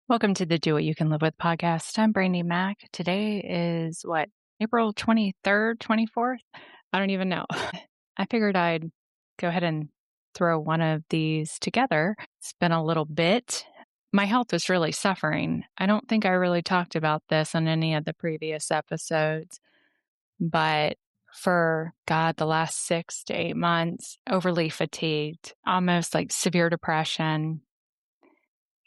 Welcome to the Do What You Can Live With podcast. I'm Brandi Mac. Today is April 23rd, 24th? I don't even know. I figured I'd go ahead and throw one of these together. It's been a little bit. My health is really suffering. I don't think I really talked about this on any of the previous episodes, but for the last 6 to 8 months, overly fatigued, almost like severe depression,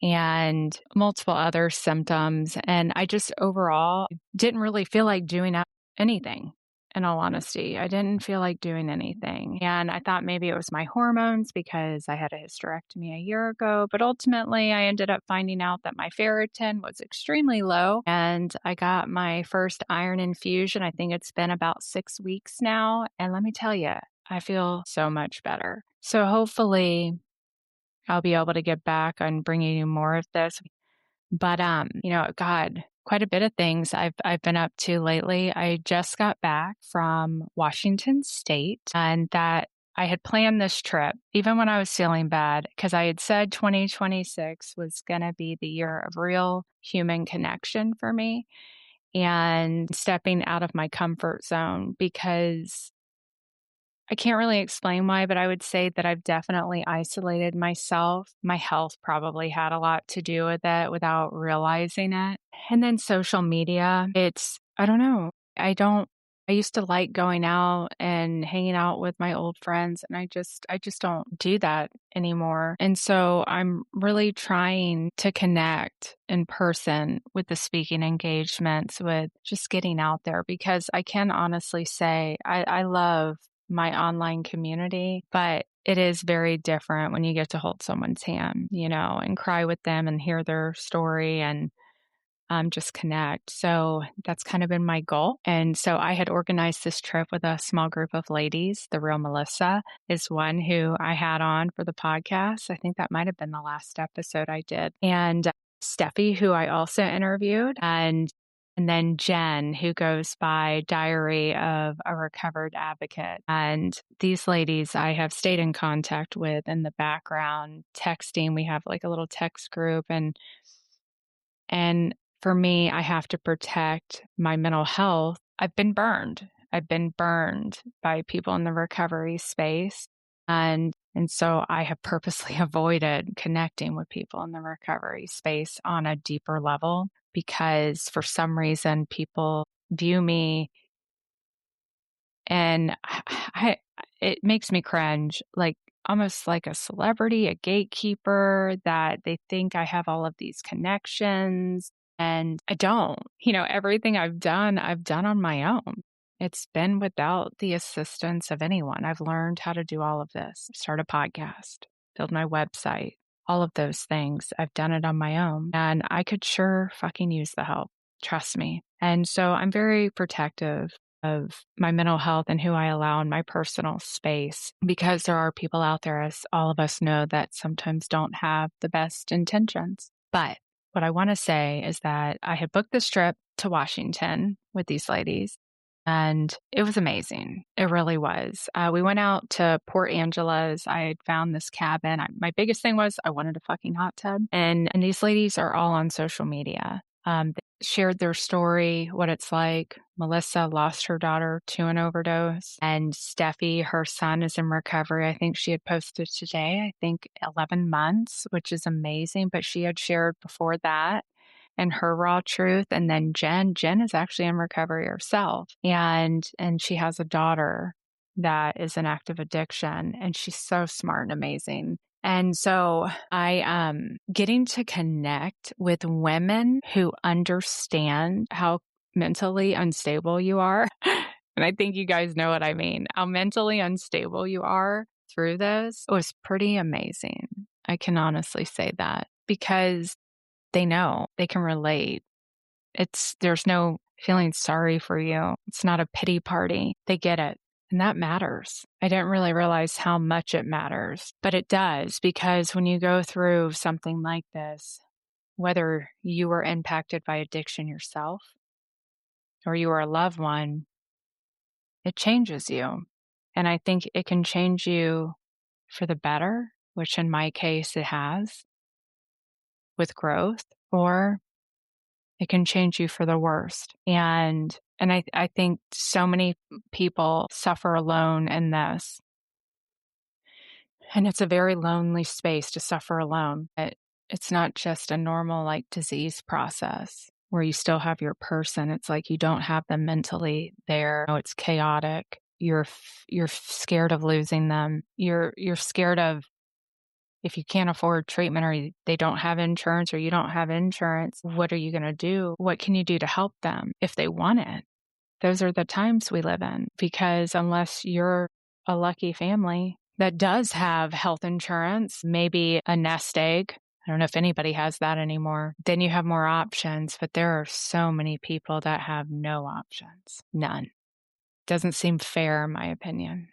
and multiple other symptoms. And I just overall didn't really feel like doing anything. In all honesty, I didn't feel like doing anything. And I thought maybe it was my hormones because I had a hysterectomy a year ago. But ultimately, I ended up finding out that my ferritin was extremely low. And I got my first iron infusion. I think it's been about 6 weeks now. And let me tell you, I feel so much better. So hopefully, I'll be able to get back on bringing you more of this. But, God, quite a bit of things I've been up to lately. I just got back from Washington State, and that I had planned this trip even when I was feeling bad because I had said 2026 was going to be the year of real human connection for me and stepping out of my comfort zone, because I can't really explain why, but I would say that I've definitely isolated myself. My health probably had a lot to do with it without realizing it. And then social media, I don't know. I used to like going out and hanging out with my old friends, and I just don't do that anymore. And so I'm really trying to connect in person with the speaking engagements, with just getting out there, because I can honestly say I love my online community, but it is very different when you get to hold someone's hand, and cry with them and hear their story and just connect. So that's kind of been my goal. And so I had organized this trip with a small group of ladies. The real Melissa is one who I had on for the podcast. I think that might have been the last episode I did. And Steffi, who I also interviewed, and then Jen, who goes by Diary of a Recovered Advocate. And these ladies I have stayed in contact with in the background, texting. We have like a little text group, and for me, I have to protect my mental health. I've been burned. I've been burned by people in the recovery space. And so I have purposely avoided connecting with people in the recovery space on a deeper level, because for some reason people view me, and it makes me cringe, like almost like a celebrity, a gatekeeper, that they think I have all of these connections, and I don't. Everything I've done on my own. It's been without the assistance of anyone. I've learned how to do all of this, start a podcast, build my website, all of those things. I've done it on my own, and I could sure fucking use the help. Trust me. And so I'm very protective of my mental health and who I allow in my personal space, because there are people out there, as all of us know, that sometimes don't have the best intentions. But what I want to say is that I had booked this trip to Washington with these ladies, and it was amazing. It really was. We went out to Port Angeles. I had found this cabin. My biggest thing was I wanted a fucking hot tub. And these ladies are all on social media. They shared their story, what it's like. Melissa lost her daughter to an overdose, and Steffi, her son, is in recovery. I think she had posted today, 11 months, which is amazing. But she had shared before that and her raw truth. And then Jen is actually in recovery herself, and she has a daughter that is in active addiction, and she's so smart and amazing. And so I am getting to connect with women who understand how mentally unstable you are. And I think you guys know what I mean. How mentally unstable you are through this was pretty amazing. I can honestly say that, because they know, they can relate. There's no feeling sorry for you. It's not a pity party. They get it. And that matters. I didn't really realize how much it matters, but it does, because when you go through something like this, whether you were impacted by addiction yourself or you are a loved one, it changes you. And I think it can change you for the better, which in my case it has, with growth. or it can change you for the worst. And I think so many people suffer alone in this. And it's a very lonely space to suffer alone. It's not just a normal like disease process where you still have your person. It's like you don't have them mentally there. No, it's chaotic. You're scared of losing them. You're scared of if you can't afford treatment or they don't have insurance or you don't have insurance, what are you going to do? What can you do to help them if they want it? Those are the times we live in because unless you're a lucky family that does have health insurance, maybe a nest egg. I don't know if anybody has that anymore. Then you have more options, but there are so many people that have no options. None. Doesn't seem fair, in my opinion.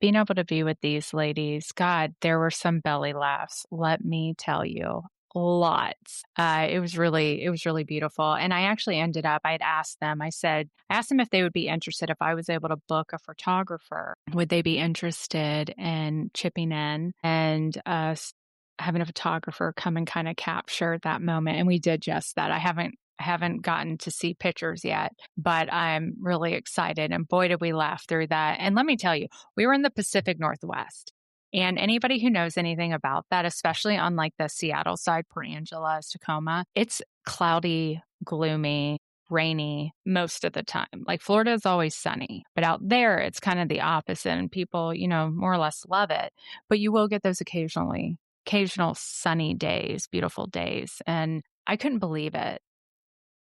Being able to be with these ladies, God, there were some belly laughs, let me tell you. Lots. It was really beautiful. And I actually ended up, I asked them if they would be interested if I was able to book a photographer. Would they be interested in chipping in and having a photographer come and kind of capture that moment? And we did just that. I haven't gotten to see pictures yet, but I'm really excited. And boy, did we laugh through that. And let me tell you, we were in the Pacific Northwest. And anybody who knows anything about that, especially on like the Seattle side, Port Angeles, Tacoma, it's cloudy, gloomy, rainy most of the time. Like Florida is always sunny, but out there it's kind of the opposite. And people, more or less love it. But you will get those occasional sunny days, beautiful days. And I couldn't believe it.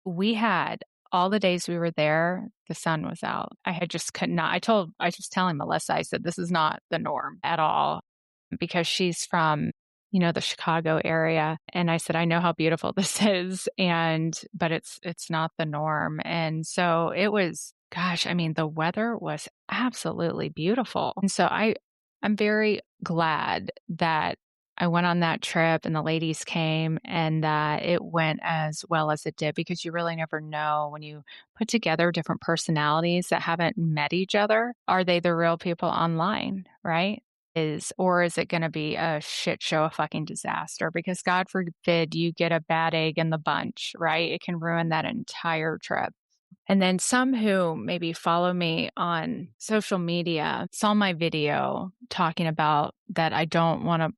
We had all the days we were there, the sun was out. I just could not. I was telling Melissa, I said, this is not the norm at all because she's from, the Chicago area. And I said, I know how beautiful this is. But it's not the norm. And so it was, gosh, I mean, the weather was absolutely beautiful. And so I'm very glad that I went on that trip and the ladies came and that it went as well as it did because you really never know when you put together different personalities that haven't met each other. Are they the real people online, right? Or is it going to be a shit show, a fucking disaster? Because God forbid you get a bad egg in the bunch, right? It can ruin that entire trip. And then some who maybe follow me on social media saw my video talking about that I don't want to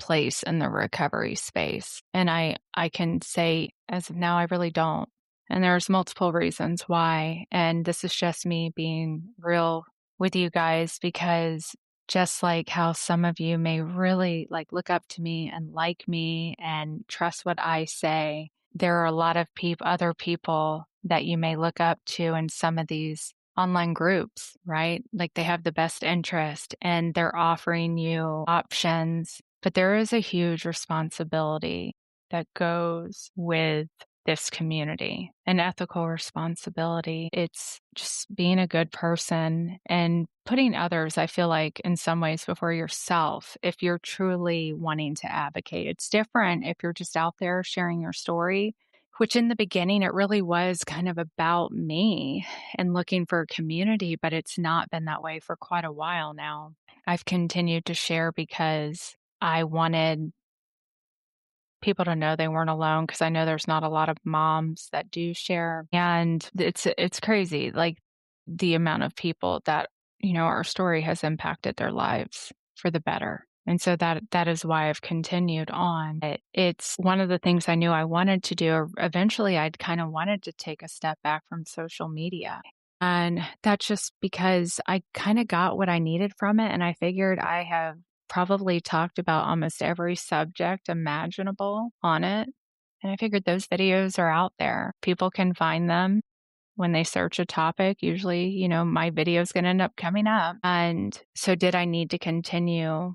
place in the recovery space. And I can say as of now, I really don't. And there's multiple reasons why. And this is just me being real with you guys because just like how some of you may really like look up to me and like me and trust what I say, there are a lot of other people that you may look up to in some of these online groups, right? Like they have the best interest and they're offering you options. But there is a huge responsibility that goes with this community, an ethical responsibility. It's just being a good person and putting others, I feel like, in some ways before yourself. If you're truly wanting to advocate, it's different if you're just out there sharing your story, which in the beginning, it really was kind of about me and looking for a community, but it's not been that way for quite a while now. I've continued to share because I wanted people to know they weren't alone because I know there's not a lot of moms that do share. And it's crazy, like the amount of people that, our story has impacted their lives for the better. And so that is why I've continued on. It's one of the things I knew I wanted to do. Eventually, I'd kind of wanted to take a step back from social media. And that's just because I kind of got what I needed from it. And I figured I have probably talked about almost every subject imaginable on it. And I figured those videos are out there. People can find them when they search a topic. Usually, my video is going to end up coming up. And so did I need to continue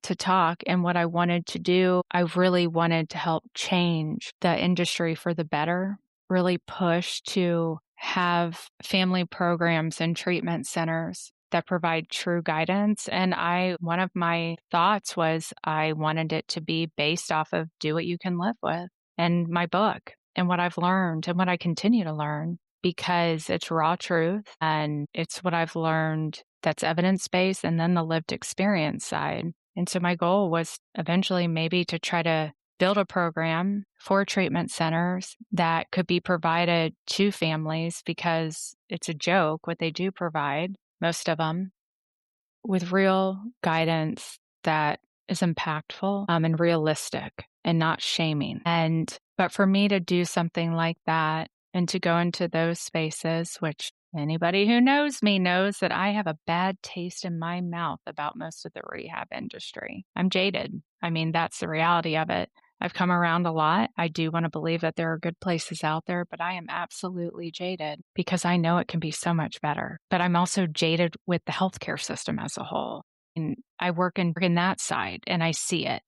to talk? And what I wanted to do, I really wanted to help change the industry for the better, really push to have family programs and treatment centers that provide true guidance. And one of my thoughts was I wanted it to be based off of Do What You Can Live With and my book and what I've learned and what I continue to learn because it's raw truth and it's what I've learned that's evidence-based and then the lived experience side. And so my goal was eventually maybe to try to build a program for treatment centers that could be provided to families because it's a joke what they do provide, most of them, with real guidance that is impactful and realistic and not shaming. But for me to do something like that and to go into those spaces, which anybody who knows me knows that I have a bad taste in my mouth about most of the rehab industry. I'm jaded. I mean, that's the reality of it. I've come around a lot. I do want to believe that there are good places out there, but I am absolutely jaded because I know it can be so much better. But I'm also jaded with the healthcare system as a whole. And I work in that side and I see it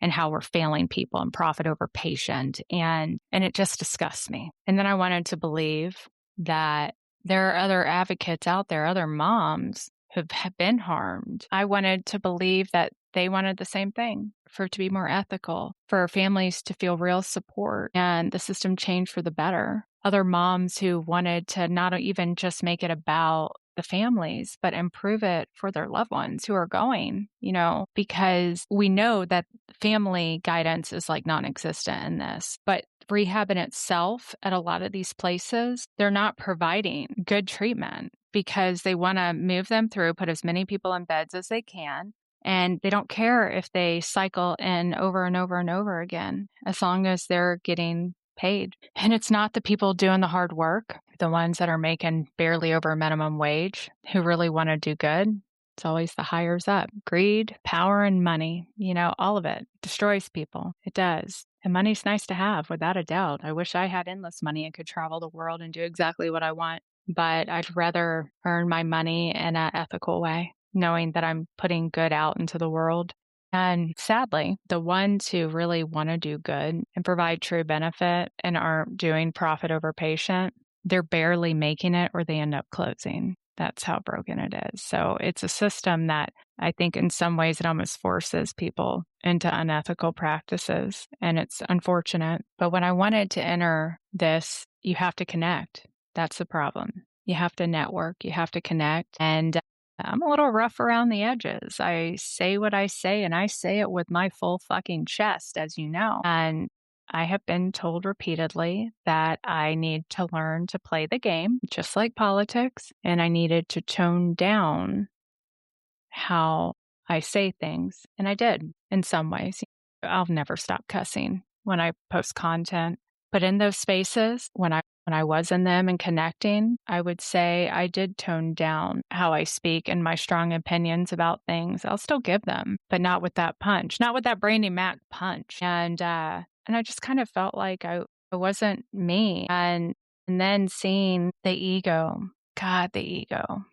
and how we're failing people and profit over patient. And it just disgusts me. And then I wanted to believe that there are other advocates out there, other moms who've been harmed. I wanted to believe that they wanted the same thing, for it to be more ethical, for families to feel real support and the system change for the better. Other moms who wanted to not even just make it about the families, but improve it for their loved ones who are going, because we know that family guidance is like non-existent in this, but rehab in itself at a lot of these places, they're not providing good treatment because they want to move them through, put as many people in beds as they can. And they don't care if they cycle in over and over and over again, as long as they're getting paid. And it's not the people doing the hard work, the ones that are making barely over minimum wage, who really want to do good. It's always the hires up. Greed, power, and money, all of it destroys people. It does. And money's nice to have, without a doubt. I wish I had endless money and could travel the world and do exactly what I want. But I'd rather earn my money in an ethical way, knowing that I'm putting good out into the world. And sadly, the ones who really want to do good and provide true benefit and aren't doing profit over patient, they're barely making it or they end up closing. That's how broken it is. So it's a system that I think in some ways it almost forces people into unethical practices. And it's unfortunate. But when I wanted to enter this, you have to connect. That's the problem. You have to network, you have to connect. And I'm a little rough around the edges. I say what I say, and I say it with my full fucking chest, as you know. And I have been told repeatedly that I need to learn to play the game, just like politics, and I needed to tone down how I say things. And I did in some ways. I'll never stop cussing when I post content. But in those spaces, when I was in them and connecting, I would say I did tone down how I speak and my strong opinions about things. I'll still give them, but not with that punch, not with that Brandi Mac punch. And I just kind of felt like I wasn't me. And then seeing the ego, God, the ego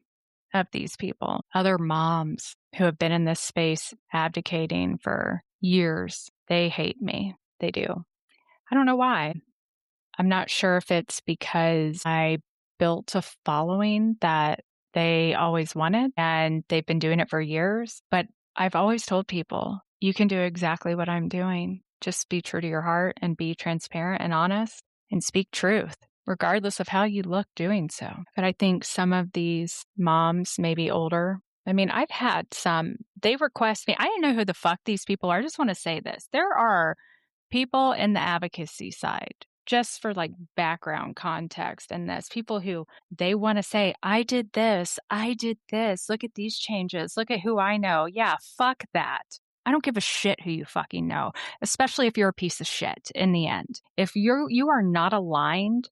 of these people, other moms who have been in this space advocating for years, they hate me. They do. I don't know why. I'm not sure if it's because I built a following that they always wanted and they've been doing it for years. But I've always told people, you can do exactly what I'm doing. Just be true to your heart and be transparent and honest and speak truth, regardless of how you look doing so. But I think some of these moms, maybe older, I mean, I've had some, they request me. I didn't know who the fuck these people are. I just want to say this. There are people in the advocacy side, just for like background context in this, people who they want to say, I did this, look at these changes, look at who I know. Yeah, fuck that. I don't give a shit who you fucking know, especially if you're a piece of shit in the end. If you are not aligned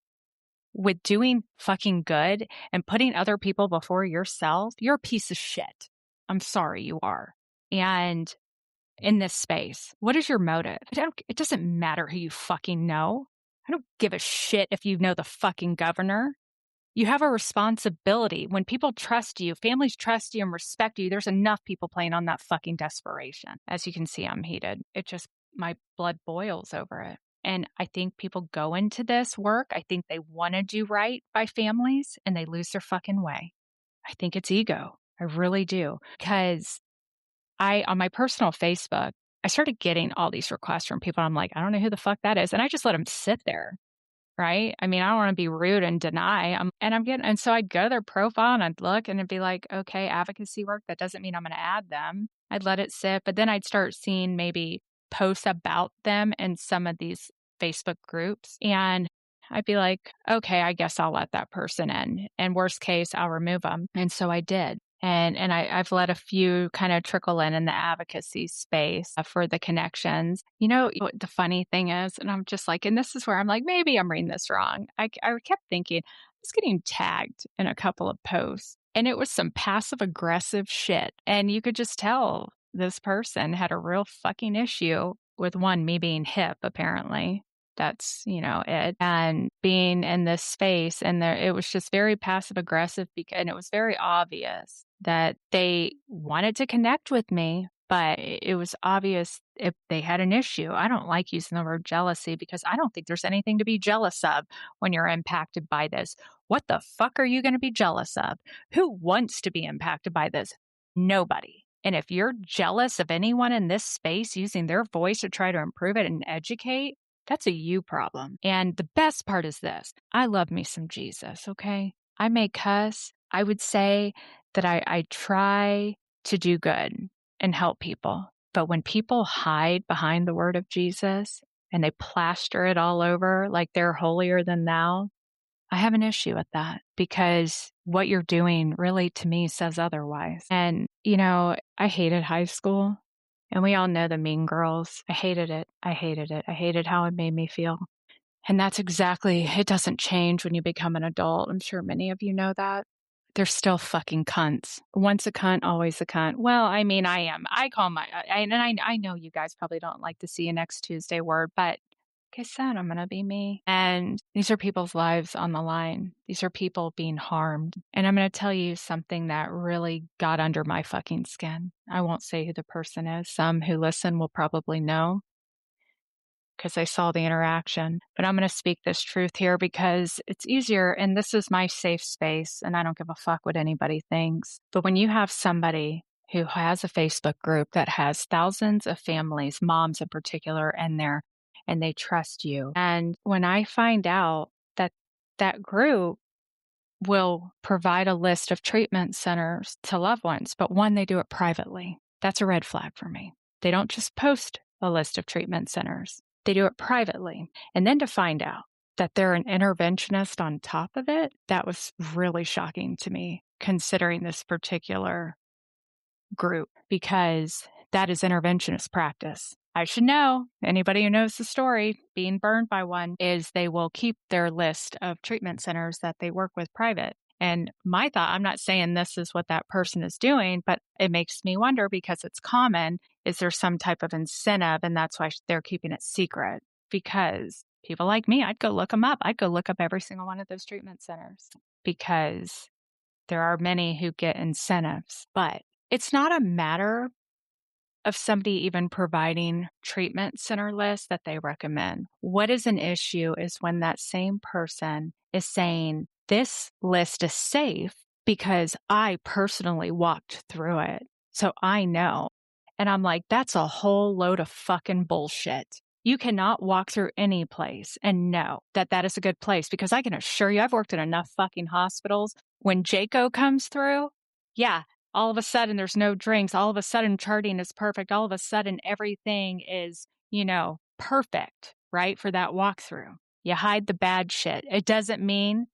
with doing fucking good and putting other people before yourself, you're a piece of shit. I'm sorry, you are. And in this space, what is your motive? It doesn't matter who you fucking know. I don't give a shit if you know the fucking governor. You have a responsibility. When people trust you, families trust you and respect you, there's enough people playing on that fucking desperation. As you can see, I'm heated. My blood boils over it. And I think people go into this work. I think they want to do right by families and they lose their fucking way. I think it's ego. I really do. Because on my personal Facebook, I started getting all these requests from people. I'm like, I don't know who the fuck that is. And I just let them sit there. Right. I mean, I don't want to be rude and deny. And so I'd go to their profile and I'd look and it'd be like, okay, advocacy work. That doesn't mean I'm going to add them. I'd let it sit. But then I'd start seeing maybe posts about them in some of these Facebook groups. And I'd be like, okay, I guess I'll let that person in. And worst case, I'll remove them. And so I did. I've let a few kind of trickle in the advocacy space for the connections. You know what the funny thing is, and I'm just like, and this is where I'm like, maybe I'm reading this wrong. I kept thinking I was getting tagged in a couple of posts, and it was some passive aggressive shit, and you could just tell this person had a real fucking issue with one, me being hip, apparently. That's, it. And being in this space, and it was just very passive aggressive, and it was very obvious that they wanted to connect with me, but it was obvious if they had an issue. I don't like using the word jealousy because I don't think there's anything to be jealous of when you're impacted by this. What the fuck are you going to be jealous of? Who wants to be impacted by this? Nobody. And if you're jealous of anyone in this space using their voice to try to improve it and educate, that's a you problem. And the best part is this. I love me some Jesus, okay? I may cuss. I would say that I try to do good and help people. But when people hide behind the word of Jesus and they plaster it all over like they're holier than thou, I have an issue with that because what you're doing really to me says otherwise. And, I hated high school. And we all know the mean girls. I hated it. I hated it. I hated how it made me feel. And that's exactly, it doesn't change when you become an adult. I'm sure many of you know that. They're still fucking cunts. Once a cunt, always a cunt. Well, I mean, I am. I call I know you guys probably don't like to see a next Tuesday word, but like I said, I'm going to be me. And these are people's lives on the line. These are people being harmed. And I'm going to tell you something that really got under my fucking skin. I won't say who the person is. Some who listen will probably know because I saw the interaction. But I'm going to speak this truth here because it's easier. And this is my safe space. And I don't give a fuck what anybody thinks. But when you have somebody who has a Facebook group that has thousands of families, moms in particular, in there, and they trust you. And when I find out that that group will provide a list of treatment centers to loved ones, but one, they do it privately. That's a red flag for me. They don't just post a list of treatment centers. They do it privately. And then to find out that they're an interventionist on top of it, that was really shocking to me, considering this particular group, because that is interventionist practice. I should know. Anybody who knows the story, being burned by one, is they will keep their list of treatment centers that they work with private. And my thought, I'm not saying this is what that person is doing, but it makes me wonder because it's common. Is there some type of incentive? And that's why they're keeping it secret. Because people like me, I'd go look them up. I'd go look up every single one of those treatment centers because there are many who get incentives. But it's not a matter of somebody even providing treatment center lists that they recommend. What is an issue is when that same person is saying, this list is safe because I personally walked through it. So I know. And I'm like, that's a whole load of fucking bullshit. You cannot walk through any place and know that that is a good place because I can assure you, I've worked in enough fucking hospitals. When Jaco comes through, yeah, all of a sudden there's no drinks. All of a sudden charting is perfect. All of a sudden everything is, perfect, right? For that walkthrough. You hide the bad shit. It doesn't mean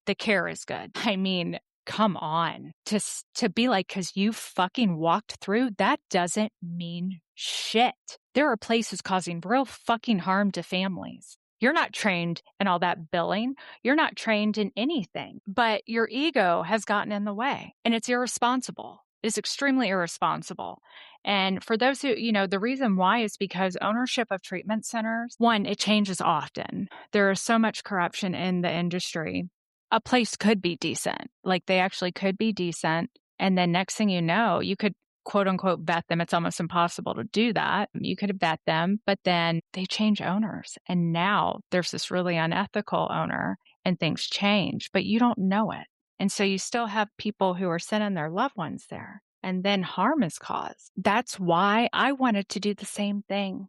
the care is good. I mean, come on. To be like, because you fucking walked through, that doesn't mean shit. There are places causing real fucking harm to families. You're not trained in all that billing. You're not trained in anything, but your ego has gotten in the way and it's irresponsible. It's extremely irresponsible. And for those who, the reason why is because ownership of treatment centers, one, it changes often. There is so much corruption in the industry. A place could be decent. Like they actually could be decent. And then next thing you know, you could quote unquote vet them. It's almost impossible to do that. You could vet them, but then they change owners. And now there's this really unethical owner and things change, but you don't know it. And so you still have people who are sending their loved ones there and then harm is caused. That's why I wanted to do the same thing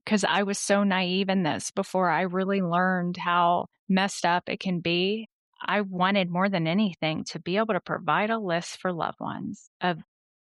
because I was so naive in this before I really learned how messed up it can be. I wanted more than anything to be able to provide a list for loved ones of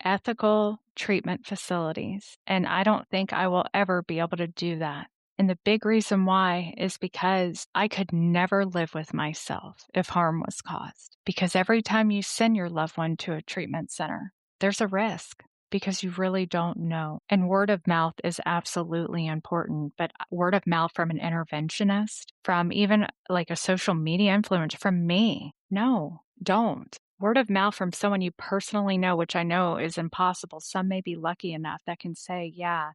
ethical treatment facilities, and I don't think I will ever be able to do that. And the big reason why is because I could never live with myself if harm was caused. Because every time you send your loved one to a treatment center, there's a risk because you really don't know. And word of mouth is absolutely important, but word of mouth from an interventionist, from even like a social media influencer, from me, no, don't. Word of mouth from someone you personally know, which I know is impossible. Some may be lucky enough that can say, yeah,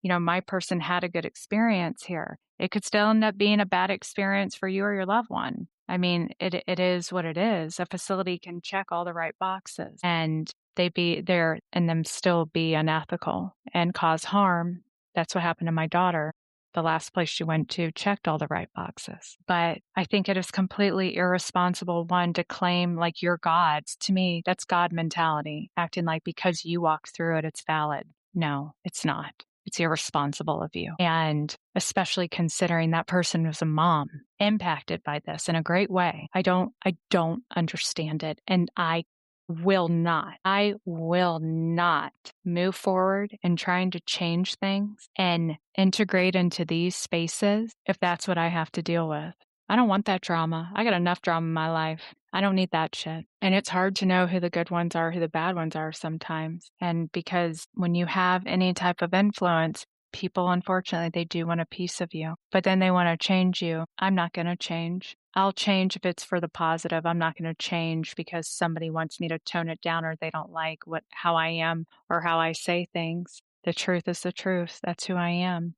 my person had a good experience here. It could still end up being a bad experience for you or your loved one. I mean, it is what it is. A facility can check all the right boxes and they be there and them still be unethical and cause harm. That's what happened to my daughter. The last place she went to checked all the right boxes. But I think it is completely irresponsible, one, to claim like you're God's. To me, that's God mentality, acting like because you walked through it, it's valid. No, it's not. It's irresponsible of you. And especially considering that person was a mom impacted by this in a great way. I don't understand it. And I will not move forward in trying to change things and integrate into these spaces if that's what I have to deal with. I don't want that drama. I got enough drama in my life. I don't need that shit. And it's hard to know who the good ones are, who the bad ones are sometimes. And because when you have any type of influence, people, unfortunately, they do want a piece of you, but then they want to change you. I'm not going to change. I'll change if it's for the positive. I'm not going to change because somebody wants me to tone it down or they don't like how I am or how I say things. The truth is the truth. That's who I am.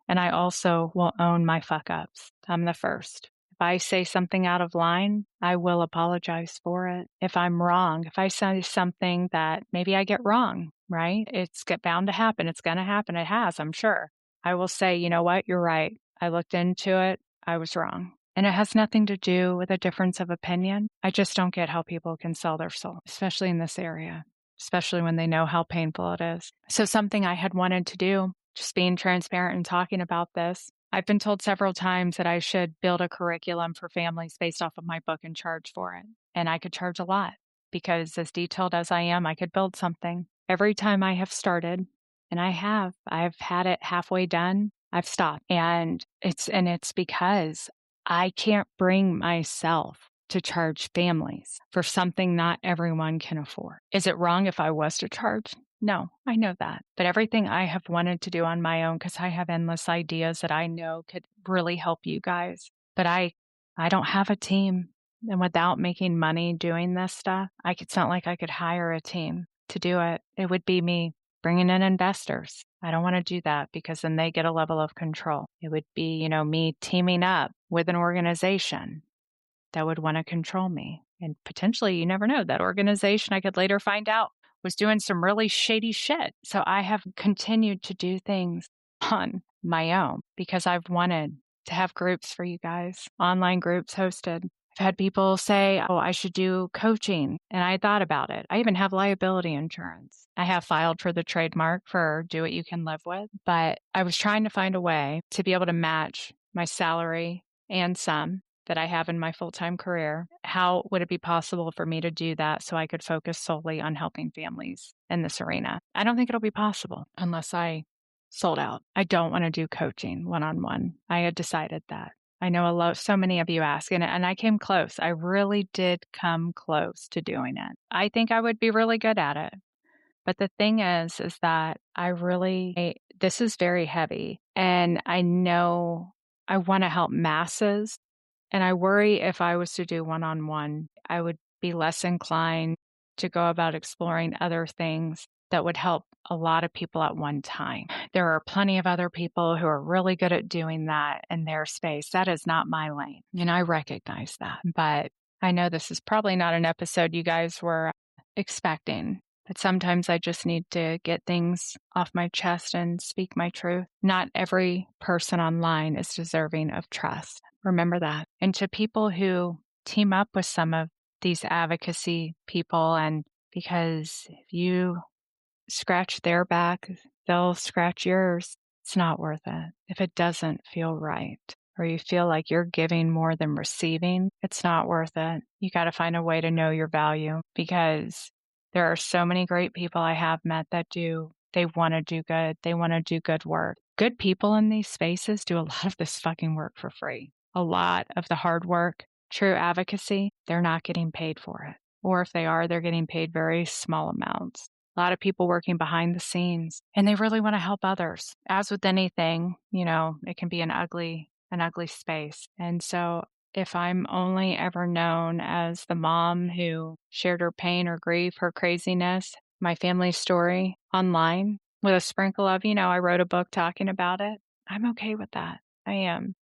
And I also will own my fuck ups. I'm the first. If I say something out of line, I will apologize for it. If I'm wrong, if I say something that maybe I get wrong, right? It's bound to happen. It's going to happen. It has, I'm sure. I will say, you know what? You're right. I looked into it. I was wrong. And it has nothing to do with a difference of opinion. I just don't get how people can sell their soul, especially in this area, especially when they know how painful it is. So something I had wanted to do, just being transparent and talking about this. I've been told several times that I should build a curriculum for families based off of my book and charge for it. And I could charge a lot because as detailed as I am, I could build something. Every time I have started, and I've had it halfway done, I've stopped. And it's because I can't bring myself to charge families for something not everyone can afford. Is it wrong if I was to charge? No, I know that. But everything I have wanted to do on my own, because I have endless ideas that I know could really help you guys. But I don't have a team. And without making money doing this stuff, it's not like I could hire a team to do it. It would be me bringing in investors. I don't want to do that because then they get a level of control. It would be, me teaming up with an organization that would want to control me. And potentially, you never know, that organization I could later find out was doing some really shady shit. So I have continued to do things on my own because I've wanted to have groups for you guys, online groups hosted. I've had people say, oh, I should do coaching. And I thought about it. I even have liability insurance. I have filed for the trademark for Do What You Can Live With. But I was trying to find a way to be able to match my salary and some that I have in my full-time career. How would it be possible for me to do that so I could focus solely on helping families in this arena? I don't think it'll be possible unless I sold out. I don't want to do coaching one-on-one. I had decided that. I know so many of you ask, and I came close. I really did come close to doing it. I think I would be really good at it. But the thing is that this is very heavy, and I know I want to help masses. And I worry if I was to do one-on-one, I would be less inclined to go about exploring other things that would help a lot of people at one time. There are plenty of other people who are really good at doing that in their space. That is not my lane. And I recognize that. But I know this is probably not an episode you guys were expecting. But sometimes I just need to get things off my chest and speak my truth. Not every person online is deserving of trust. Remember that. And to people who team up with some of these advocacy people, and because if you scratch their back, they'll scratch yours. It's not worth it. If it doesn't feel right, or you feel like you're giving more than receiving, it's not worth it. You got to find a way to know your value because There are so many great people I have met that do. They wanna do good. They wanna do good work. Good people in these spaces do a lot of this fucking work for free. A lot of the hard work, true advocacy, they're not getting paid for it. Or if they are, they're getting paid very small amounts. A lot of people working behind the scenes, and they really wanna help others. As with anything, it can be an ugly space. And so if I'm only ever known as the mom who shared her pain, her grief, her craziness, my family story online with a sprinkle of, I wrote a book talking about it, I'm okay with that. I am.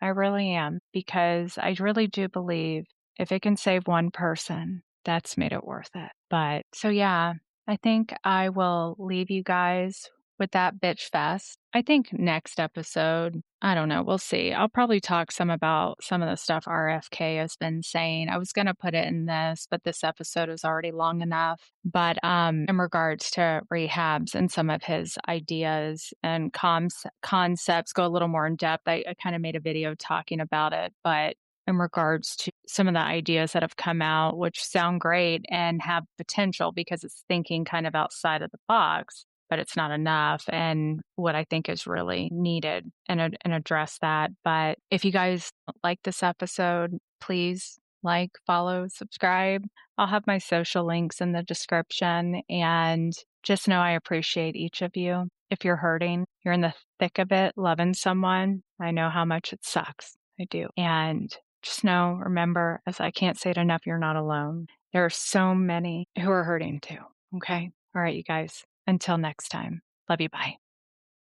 I really am, because I really do believe if it can save one person, that's made it worth it. But so, yeah, I think I will leave you guys with that bitch fest. I think next episode, I don't know, we'll see. I'll probably talk some about some of the stuff RFK has been saying. I was going to put it in this, but this episode is already long enough. But in regards to rehabs and some of his ideas and concepts, go a little more in depth. I kind of made a video talking about it, but in regards to some of the ideas that have come out, which sound great and have potential because it's thinking kind of outside of the box, but it's not enough. And what I think is really needed and address that. But if you guys like this episode, please like, follow, subscribe. I'll have my social links in the description. And just know I appreciate each of you. If you're hurting, you're in the thick of it, loving someone, I know how much it sucks. I do. And just remember, as I can't say it enough, you're not alone. There are so many who are hurting too. Okay. All right, you guys. Until next time. Love you. Bye.